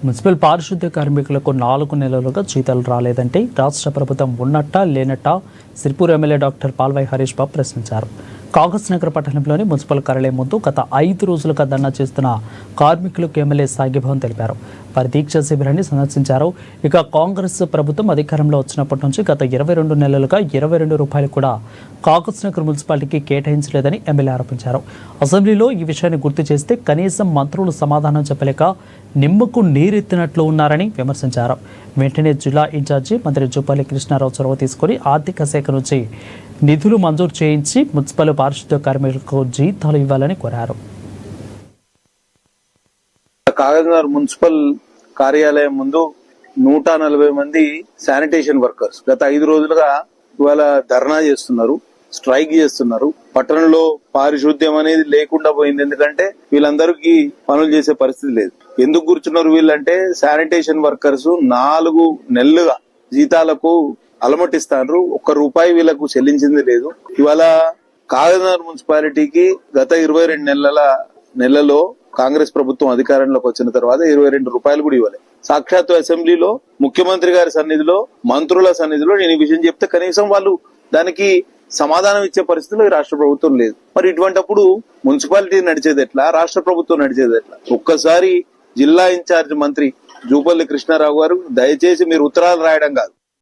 Municipal పారిశుద్ధ్య కార్మికులకు 4 నెలలుగా జీతాలు రాలేదంటే రాష్ట్ర ప్రభుత్వం ఉన్నట్టా లేనట్టా సిరిపూర్ ఎమ్మెల్యే డాక్టర్ పాల్వాయి హరీష్ బాబు ప్రశ్నించారు. కాగజ్ నగర్ పట్టణంలోని మున్సిపల్ కార్యాలయం ముందు గత 5 రోజులుగా ధర్నా చేస్తున్న కార్మికులకు ఎమ్మెల్యే సాగిభవన్ తెలిపారు. వారి దీక్ష శిబిరాన్ని సందర్శించారు. ఇక కాంగ్రెస్ ప్రభుత్వం అధికారంలో వచ్చినప్పటి నుంచి గత 22 నెలలుగా 22 రూపాయలు కూడా కాగజ్ నగర్ మున్సిపాలిటీకి కేటాయించలేదని ఎమ్మెల్యే ఆరోపించారు. అసెంబ్లీలో ఈ విషయాన్ని గుర్తు చేస్తే కనీసం మంత్రులు సమాధానం చెప్పలేక నిమ్మకు నీరెత్తినట్లు ఉన్నారని విమర్శించారు. వెంటనే జిల్లా ఇన్ఛార్జి మంత్రి జూపల్లి కృష్ణారావు చొరవ తీసుకుని ఆర్థిక శాఖ నుంచి నిధులు మంజూరు చేయించి మున్సిపల్ పారిశుద్ధ్య కార్మికులకు జీతాలు ఇవ్వాలని కోరారు. కాగజ్ నగర్ మున్సిపల్ కార్యాలయం ముందు 140 మంది శానిటేషన్ వర్కర్స్ గత 5 రోజులుగా ఇవాళ ధర్నా చేస్తున్నారు, స్ట్రైక్ చేస్తున్నారు. పట్టణంలో పారిశుద్ధ్యం అనేది లేకుండా పోయింది. ఎందుకంటే వీళ్ళందరికీ పనులు చేసే పరిస్థితి లేదు. ఎందుకు కూర్చున్నారు వీళ్ళంటే శానిటేషన్ వర్కర్స్ 4 నెలలుగా జీతాలకు అలమటిస్తారు. 1 రూపాయి వీళ్ళకు చెల్లించింది లేదు. ఇవాళ కాగజ్ నగర్ మున్సిపాలిటీకి గత 22 నెలలో కాంగ్రెస్ ప్రభుత్వం అధికారంలోకి వచ్చిన తర్వాత 22 రూపాయలు కూడా ఇవ్వలేదు. సాక్షాత్తు అసెంబ్లీలో ముఖ్యమంత్రి గారి సన్నిధిలో, మంత్రుల సన్నిధిలో నేను ఈ విషయం చెప్తే కనీసం వాళ్ళు దానికి సమాధానం ఇచ్చే పరిస్థితిలో ఈ రాష్ట్ర ప్రభుత్వం లేదు. మరి ఇటువంటిప్పుడు మున్సిపాలిటీ నడిచేది ఎట్లా, రాష్ట్ర ప్రభుత్వం నడిచేది ఎట్లా? ఒక్కసారి జిల్లా ఇన్ఛార్జ్ మంత్రి జూపల్లి కృష్ణారావు గారు దయచేసి మీరు ఉత్తరాలు రాయడం కాదు,